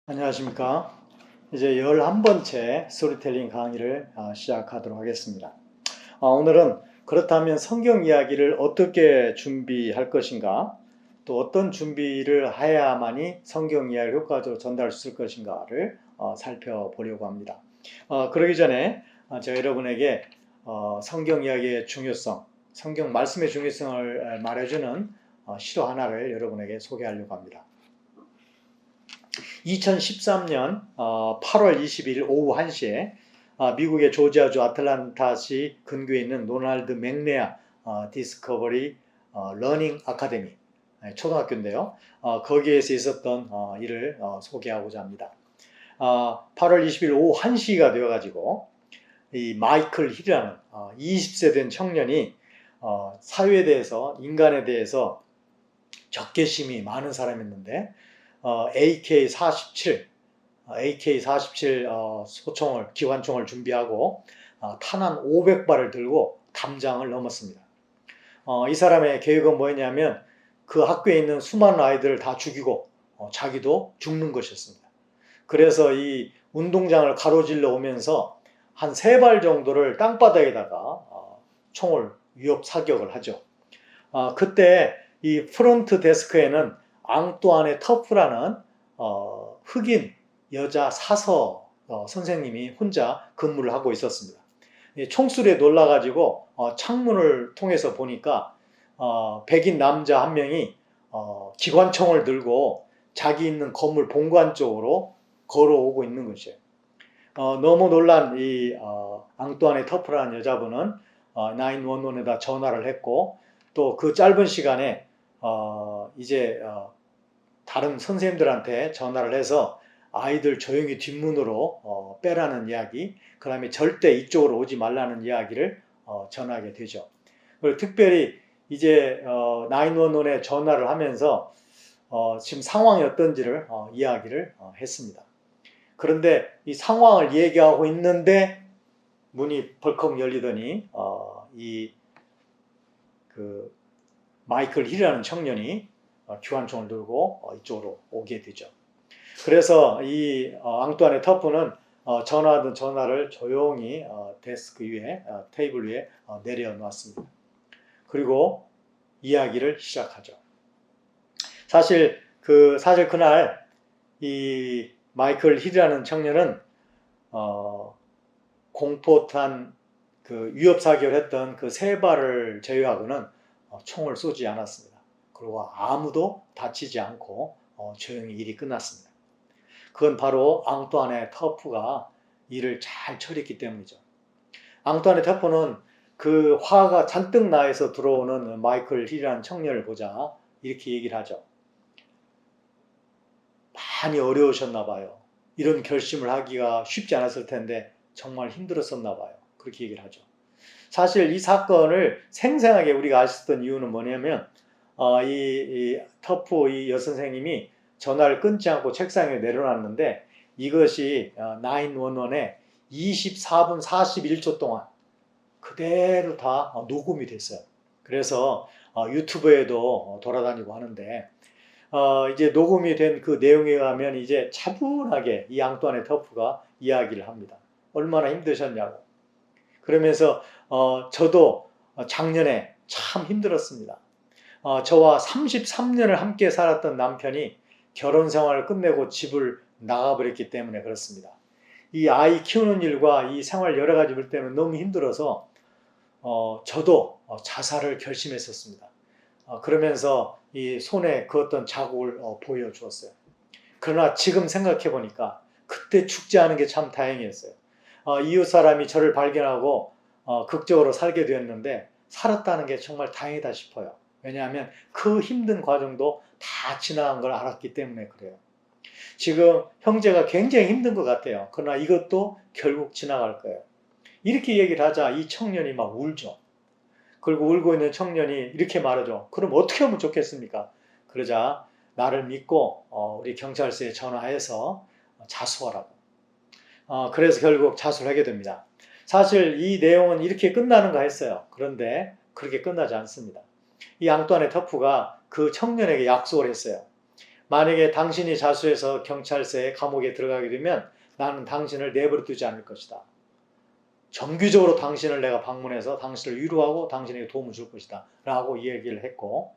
안녕하십니까. 이제 11번째 스토리텔링 강의를 시작하도록 하겠습니다. 오늘은 그렇다면 성경 이야기를 어떻게 준비할 것인가, 또 어떤 준비를 해야만이 성경 이야기를 효과적으로 전달할 수 있을 것인가를 살펴보려고 합니다. 그러기 전에 제가 여러분에게 성경 이야기의 중요성, 성경 말씀의 중요성을 말해주는 시로 하나를 여러분에게 소개하려고 합니다. 2013년 8월 20일 오후 1시에 미국의 조지아주 아틀란타시 근교에 있는 노널드 맥레아 디스커버리 러닝 아카데미 초등학교인데요. 거기에서 있었던 일을 소개하고자 합니다. 8월 20일 오후 1시가 되어가지고 이 마이클 힐이라는 20세 된 청년이 사회에 대해서, 인간에 대해서 적개심이 많은 사람이었는데 AK-47 소총을, 기관총을 준비하고 탄환 500발을 들고 담장을 넘었습니다. 이 사람의 계획은 뭐였냐면 그 학교에 있는 수많은 아이들을 다 죽이고 자기도 죽는 것이었습니다. 그래서 이 운동장을 가로질러 오면서 한 3발 정도를 땅바닥에다가 총을 위협 사격을 하죠. 그때 이 프론트 데스크에는 앙뚜아네 터프라는 흑인 여자 사서 선생님이 혼자 근무를 하고 있었습니다. 총소리에 놀라가지고 창문을 통해서 보니까 백인 남자 한 명이 기관총을 들고 자기 있는 건물 본관 쪽으로 걸어오고 있는 것이에요. 너무 놀란 이 앙뚜아네 터프라는 여자분은 911에다 전화를 했고, 또 그 짧은 시간에 이제 다른 선생님들한테 전화를 해서 아이들 조용히 뒷문으로 빼라는 이야기, 그 다음에 절대 이쪽으로 오지 말라는 이야기를 전하게 되죠. 그리고 특별히 이제 911에 전화를 하면서 지금 상황이 어떤지를 이야기를 했습니다. 그런데 이 상황을 얘기하고 있는데 문이 벌컥 열리더니 그 마이클 힐이라는 청년이 기관총을 들고 이쪽으로 오게 되죠. 그래서 이 앙뚜아네 터프는 전화하던 전화를 조용히 데스크 위에, 테이블 위에 내려놓았습니다. 그리고 이야기를 시작하죠. 사실 그날 이 마이클 힐이라는 청년은 공포탄 그 위협 사격을 했던 그 3발을 제외하고는 총을 쏘지 않았습니다. 그리고 아무도 다치지 않고 조용히 일이 끝났습니다. 그건 바로 앙뚜아네 터프가 일을 잘 처리했기 때문이죠. 앙뚜아네 터프는 그 화가 잔뜩 나에서 들어오는 마이클 힐이라는 청년을 보자 이렇게 얘기를 하죠. 많이 어려우셨나 봐요. 이런 결심을 하기가 쉽지 않았을 텐데 정말 힘들었었나 봐요. 그렇게 얘기를 하죠. 사실 이 사건을 생생하게 우리가 아셨던 이유는 뭐냐면 이 터프 이 여선생님이 전화를 끊지 않고 책상 위에 내려놨는데 이것이 911에 24분 41초 동안 그대로 다 녹음이 됐어요. 그래서 유튜브에도 돌아다니고 하는데 이제 녹음이 된 그 내용에 의하면 이제 차분하게 이 앙뚜아네 터프가 이야기를 합니다. 얼마나 힘드셨냐고. 그러면서 저도 작년에 참 힘들었습니다. 저와 33년을 함께 살았던 남편이 결혼 생활을 끝내고 집을 나가버렸기 때문에 그렇습니다. 이 아이 키우는 일과 이 생활 여러 가지 볼 때는 너무 힘들어서 저도 자살을 결심했었습니다. 그러면서 이 손에 그었던 자국을 보여주었어요. 그러나 지금 생각해 보니까 그때 죽지 않은 게 참 다행이었어요. 이웃 사람이 저를 발견하고 극적으로 살게 되었는데 살았다는 게 정말 다행이다 싶어요. 왜냐하면 그 힘든 과정도 다 지나간 걸 알았기 때문에 그래요. 지금 형제가 굉장히 힘든 것 같아요. 그러나 이것도 결국 지나갈 거예요. 이렇게 얘기를 하자 이 청년이 막 울죠. 그리고 울고 있는 청년이 이렇게 말하죠. 그럼 어떻게 하면 좋겠습니까? 그러자 나를 믿고 우리 경찰서에 전화해서 자수하라고. 그래서 결국 자수를 하게 됩니다. 사실 이 내용은 이렇게 끝나는가 했어요. 그런데 그렇게 끝나지 않습니다. 이 앙뚜아네 터프가 그 청년에게 약속을 했어요. 만약에 당신이 자수해서 경찰서에 감옥에 들어가게 되면 나는 당신을 내버려 두지 않을 것이다. 정규적으로 당신을 내가 방문해서 당신을 위로하고 당신에게 도움을 줄 것이다. 라고 얘기를 했고,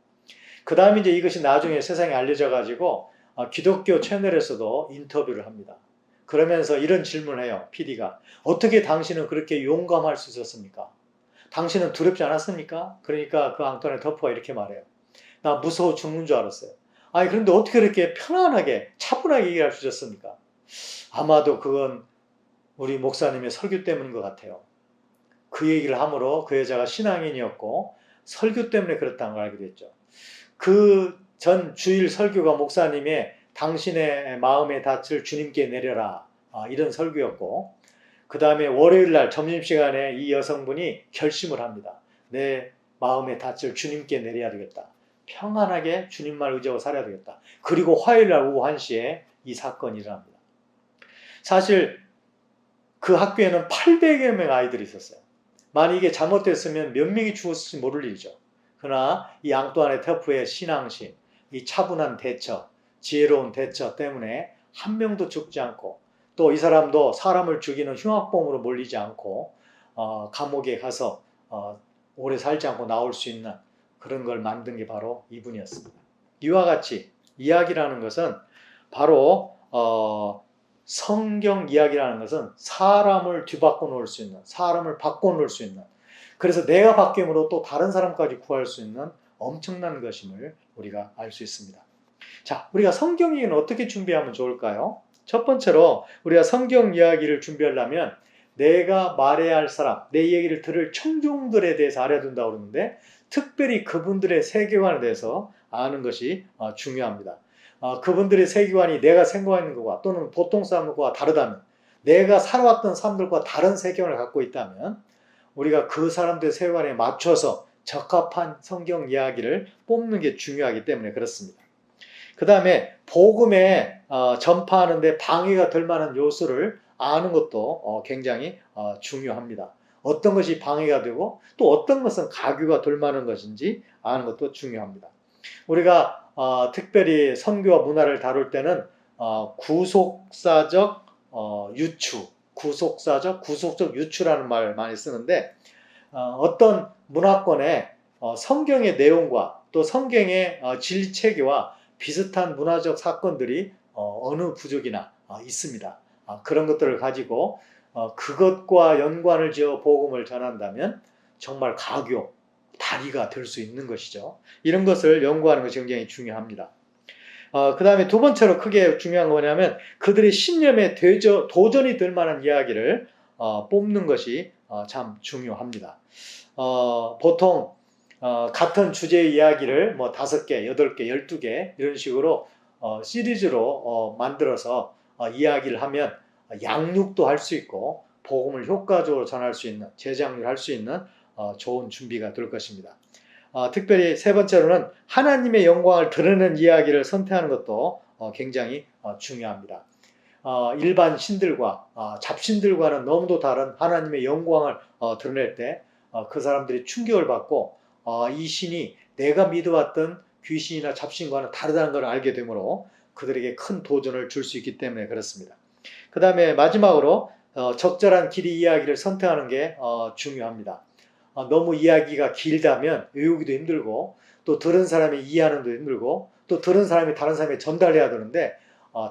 그 다음에 이제 이것이 나중에 세상에 알려져 가지고 기독교 채널에서도 인터뷰를 합니다. 그러면서 이런 질문을 해요. PD가. 어떻게 당신은 그렇게 용감할 수 있었습니까? 당신은 두렵지 않았습니까? 그러니까 그 앙토네 더프가 이렇게 말해요. 나 무서워 죽는 줄 알았어요. 아니 그런데 어떻게 이렇게 편안하게 차분하게 얘기할 수 있었습니까? 아마도 그건 우리 목사님의 설교 때문인 것 같아요. 그 얘기를 함으로 그 여자가 신앙인이었고 설교 때문에 그렇다는 걸 알게 됐죠. 그 전 주일 설교가 목사님의 당신의 마음의 닻을 주님께 내려라 이런 설교였고, 그 다음에 월요일날 점심시간에 이 여성분이 결심을 합니다. 내 마음의 닻을 주님께 내려야 되겠다. 평안하게 주님만 의지하고 살아야 되겠다. 그리고 화요일날 오후 1시에 이 사건이 일어납니다. 사실 그 학교에는 800여 명 아이들이 있었어요. 만약 이게 잘못됐으면 몇 명이 죽었을지 모를 일이죠. 그러나 이 앙뚜아네 터프의 신앙심, 이 차분한 대처, 지혜로운 대처 때문에 한 명도 죽지 않고, 또 이 사람도 사람을 죽이는 흉악범으로 몰리지 않고 감옥에 가서 오래 살지 않고 나올 수 있는 그런 걸 만든 게 바로 이분이었습니다. 이와 같이 이야기라는 것은 바로 성경 이야기라는 것은 사람을 뒤바꿔 놓을 수 있는, 사람을 바꿔 놓을 수 있는, 그래서 내가 바뀜으로 또 다른 사람까지 구할 수 있는 엄청난 것임을 우리가 알 수 있습니다. 자, 우리가 성경 이야기는 어떻게 준비하면 좋을까요? 첫 번째로 우리가 성경 이야기를 준비하려면 내가 말해야 할 사람, 내 얘기를 들을 청중들에 대해서 알아야 된다고 그러는데, 특별히 그분들의 세계관에 대해서 아는 것이 중요합니다. 그분들의 세계관이 내가 생각하는 것과 또는 보통 사람들과 다르다면, 내가 살아왔던 사람들과 다른 세계관을 갖고 있다면 우리가 그 사람들의 세계관에 맞춰서 적합한 성경 이야기를 뽑는 게 중요하기 때문에 그렇습니다. 그 다음에 복음에 전파하는 데 방해가 될 만한 요소를 아는 것도 굉장히 중요합니다. 어떤 것이 방해가 되고 또 어떤 것은 가교가 될 만한 것인지 아는 것도 중요합니다. 우리가 특별히 선교와 문화를 다룰 때는 구속사적 유추, 구속적 유추라는 말을 많이 쓰는데, 어떤 문화권에 성경의 내용과 또 성경의 진리 체계와 비슷한 문화적 사건들이 어느 부족이나 있습니다. 그런 것들을 가지고 그것과 연관을 지어 복음을 전한다면 정말 가교, 다리가 될 수 있는 것이죠. 이런 것을 연구하는 것이 굉장히 중요합니다. 그 다음에 두 번째로 크게 중요한 거 뭐냐면 그들의 신념에 도전이 될 만한 이야기를 뽑는 것이 참 중요합니다. 보통 같은 주제의 이야기를 뭐 5개, 8개, 12개 이런 식으로 시리즈로 만들어서 이야기를 하면 양육도 할 수 있고 복음을 효과적으로 전할 수 있는, 재장률 할 수 있는 좋은 준비가 될 것입니다. 특별히 세 번째로는 하나님의 영광을 드러내는 이야기를 선택하는 것도 굉장히 중요합니다. 일반 신들과 잡신들과는 너무도 다른 하나님의 영광을 드러낼 때 그 사람들이 충격을 받고 이 신이 내가 믿어왔던 귀신이나 잡신과는 다르다는 걸 알게 되므로 그들에게 큰 도전을 줄 수 있기 때문에 그렇습니다. 그 다음에 마지막으로 적절한 길이 이야기를 선택하는 게 중요합니다. 너무 이야기가 길다면 외우기도 힘들고 또 들은 사람이 이해하는 것도 힘들고 또 들은 사람이 다른 사람에게 전달해야 되는데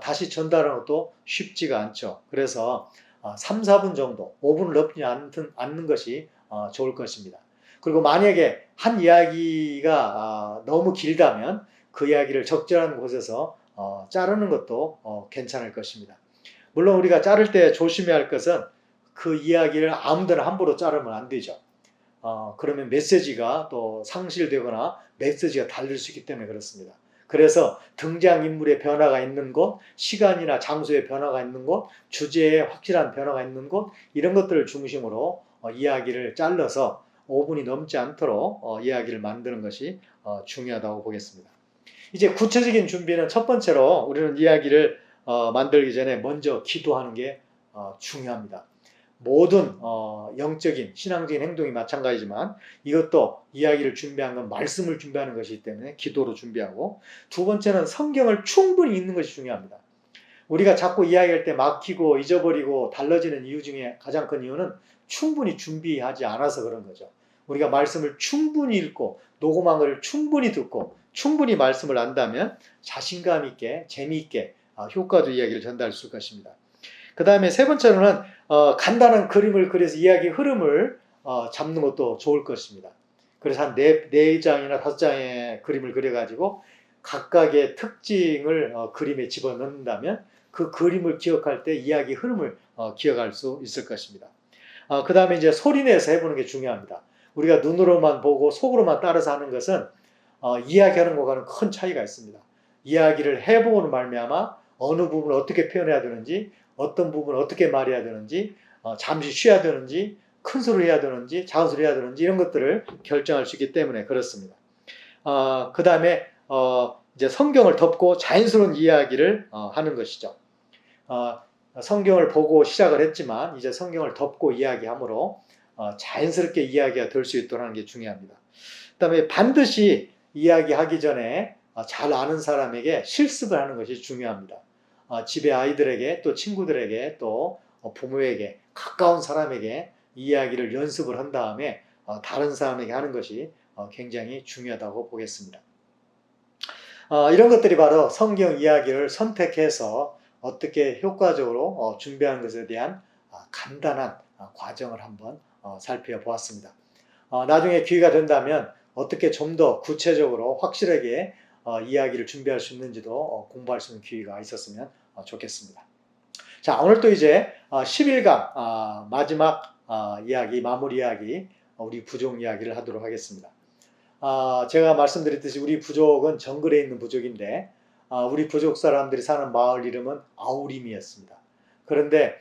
다시 전달하는 것도 쉽지가 않죠. 그래서 3, 4분 정도, 5분을 넘지 않는 것이 좋을 것입니다. 그리고 만약에 한 이야기가 너무 길다면 그 이야기를 적절한 곳에서 자르는 것도 괜찮을 것입니다. 물론 우리가 자를 때 조심해야 할 것은 그 이야기를 아무데나 함부로 자르면 안 되죠. 그러면 메시지가 또 상실되거나 메시지가 달릴 수 있기 때문에 그렇습니다. 그래서 등장인물의 변화가 있는 곳, 시간이나 장소의 변화가 있는 곳, 주제에 확실한 변화가 있는 곳, 이런 것들을 중심으로 이야기를 잘라서 5분이 넘지 않도록 이야기를 만드는 것이 중요하다고 보겠습니다. 이제 구체적인 준비는 첫 번째로 우리는 이야기를 만들기 전에 먼저 기도하는 게 중요합니다. 모든 영적인 신앙적인 행동이 마찬가지지만 이것도 이야기를 준비한 건 말씀을 준비하는 것이기 때문에 기도로 준비하고, 두 번째는 성경을 충분히 읽는 것이 중요합니다. 우리가 자꾸 이야기할 때 막히고 잊어버리고 달라지는 이유 중에 가장 큰 이유는 충분히 준비하지 않아서 그런 거죠. 우리가 말씀을 충분히 읽고 녹음한 것을 충분히 듣고 충분히 말씀을 안다면 자신감 있게 재미있게 효과적 이야기를 전달할 수 있을 것입니다. 그 다음에 세 번째로는 간단한 그림을 그려서 이야기 흐름을 잡는 것도 좋을 것입니다. 그래서 한 4장이나 5장의 그림을 그려가지고 각각의 특징을 그림에 집어넣는다면 그 그림을 기억할 때 이야기 흐름을 기억할 수 있을 것입니다. 그 다음에 이제 소리내서 해보는 게 중요합니다. 우리가 눈으로만 보고 속으로만 따라서 하는 것은 이야기하는 것과는 큰 차이가 있습니다. 이야기를 해보고는 말미암아 어느 부분을 어떻게 표현해야 되는지, 어떤 부분을 어떻게 말해야 되는지, 잠시 쉬어야 되는지, 큰 소리를 해야 되는지, 작은 소리를 해야 되는지 이런 것들을 결정할 수 있기 때문에 그렇습니다. 그 다음에 이제 성경을 덮고 자연스러운 이야기를 하는 것이죠. 성경을 보고 시작을 했지만 이제 성경을 덮고 이야기하므로 자연스럽게 이야기가 될 수 있도록 하는 게 중요합니다. 그 다음에 반드시 이야기하기 전에 잘 아는 사람에게 실습을 하는 것이 중요합니다. 집에 아이들에게 또 친구들에게 또 부모에게 가까운 사람에게 이야기를 연습을 한 다음에 다른 사람에게 하는 것이 굉장히 중요하다고 보겠습니다. 이런 것들이 바로 성경 이야기를 선택해서 어떻게 효과적으로 준비하는 것에 대한 간단한 과정을 한번 살펴보았습니다. 나중에 기회가 된다면 어떻게 좀 더 구체적으로 확실하게 이야기를 준비할 수 있는지도 공부할 수 있는 기회가 있었으면 좋겠습니다. 자, 오늘 또 이제 11강 마지막 이야기, 마무리 이야기, 우리 부족 이야기를 하도록 하겠습니다. 제가 말씀드렸듯이 우리 부족은 정글에 있는 부족인데 우리 부족 사람들이 사는 마을 이름은 아우림이었습니다. 그런데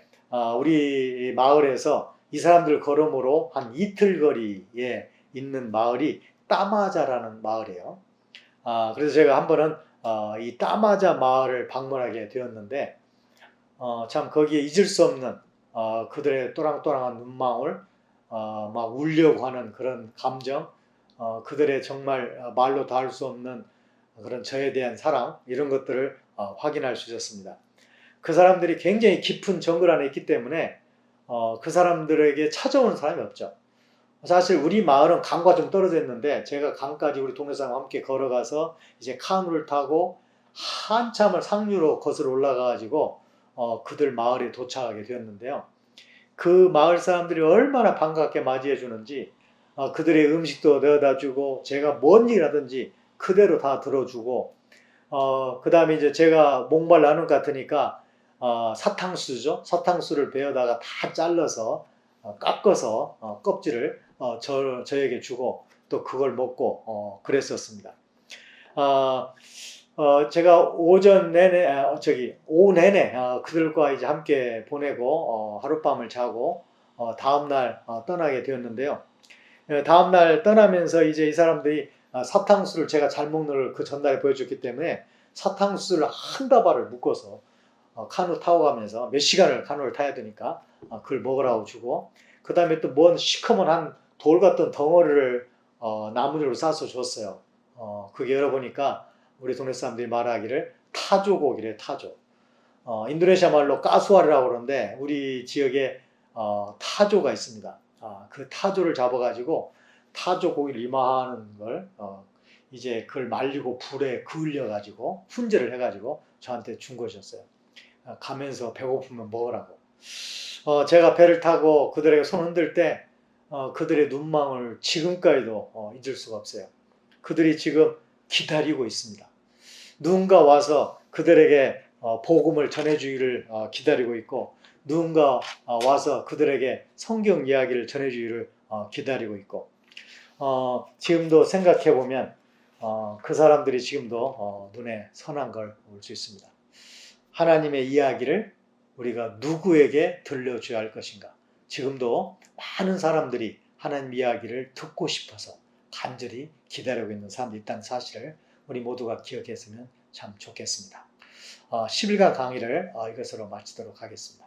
우리 마을에서 이 사람들 걸음으로 한 이틀 거리에 있는 마을이 따마자라는 마을이에요. 그래서 제가 한 번은 이 따마자 마을을 방문하게 되었는데 참 거기에 잊을 수 없는 그들의 또랑또랑한 눈망울, 막 울려고 하는 그런 감정, 그들의 정말 말로 닿을 수 없는 그런 저에 대한 사랑, 이런 것들을 확인할 수 있었습니다. 그 사람들이 굉장히 깊은 정글 안에 있기 때문에 그 사람들에게 찾아오는 사람이 없죠. 사실 우리 마을은 강과 좀 떨어져 있는데 제가 강까지 우리 동네 사람과 함께 걸어가서 이제 카누를 타고 한참을 상류로 거슬러 올라가가지고 그들 마을에 도착하게 되었는데요. 그 마을 사람들이 얼마나 반갑게 맞이해 주는지, 그들의 음식도 내어다 주고 제가 뭔 일 하든지 그대로 다 들어주고, 그 다음에 이제 제가 목말 나는 것 같으니까 사탕수죠. 사탕수를 베어다가 다 잘라서 깎아서 껍질을 저에게 주고 또 그걸 먹고 그랬었습니다. 제가 오전 내내 오후 내내 그들과 이제 함께 보내고 하룻밤을 자고 다음날 떠나게 되었는데요. 다음날 떠나면서 이제 이 사람들이 사탕수를 제가 잘 먹는 걸 그 전날에 보여줬기 때문에 사탕수를 한 다발을 묶어서 카누 타고 가면서 몇 시간을 카누를 타야 되니까 그걸 먹으라고 주고, 그 다음에 또 뭔 시커먼 한 돌 같은 덩어리를 나무로 싸서 줬어요. 그게 열어보니까 우리 동네 사람들이 말하기를 타조고기래, 타조. 인도네시아 말로 까수알이라고 그러는데 우리 지역에 타조가 있습니다. 그 타조를 잡아가지고 타조 고기를 이만한 걸 이제 그걸 말리고 불에 그을려가지고 훈제를 해가지고 저한테 준 것이었어요. 가면서 배고프면 먹으라고. 제가 배를 타고 그들에게 손 흔들 때 그들의 눈망울 지금까지도 잊을 수가 없어요. 그들이 지금 기다리고 있습니다. 누군가 와서 그들에게 복음을 전해주기를 기다리고 있고, 누군가 와서 그들에게 성경 이야기를 전해주기를 기다리고 있고, 지금도 생각해보면 그 사람들이 지금도 눈에 선한 걸 볼 수 있습니다. 하나님의 이야기를 우리가 누구에게 들려줘야 할 것인가? 지금도 많은 사람들이 하나님 이야기를 듣고 싶어서 간절히 기다리고 있는 사람들이 있다는 사실을 우리 모두가 기억했으면 참 좋겠습니다. 11강 강의를 이것으로 마치도록 하겠습니다.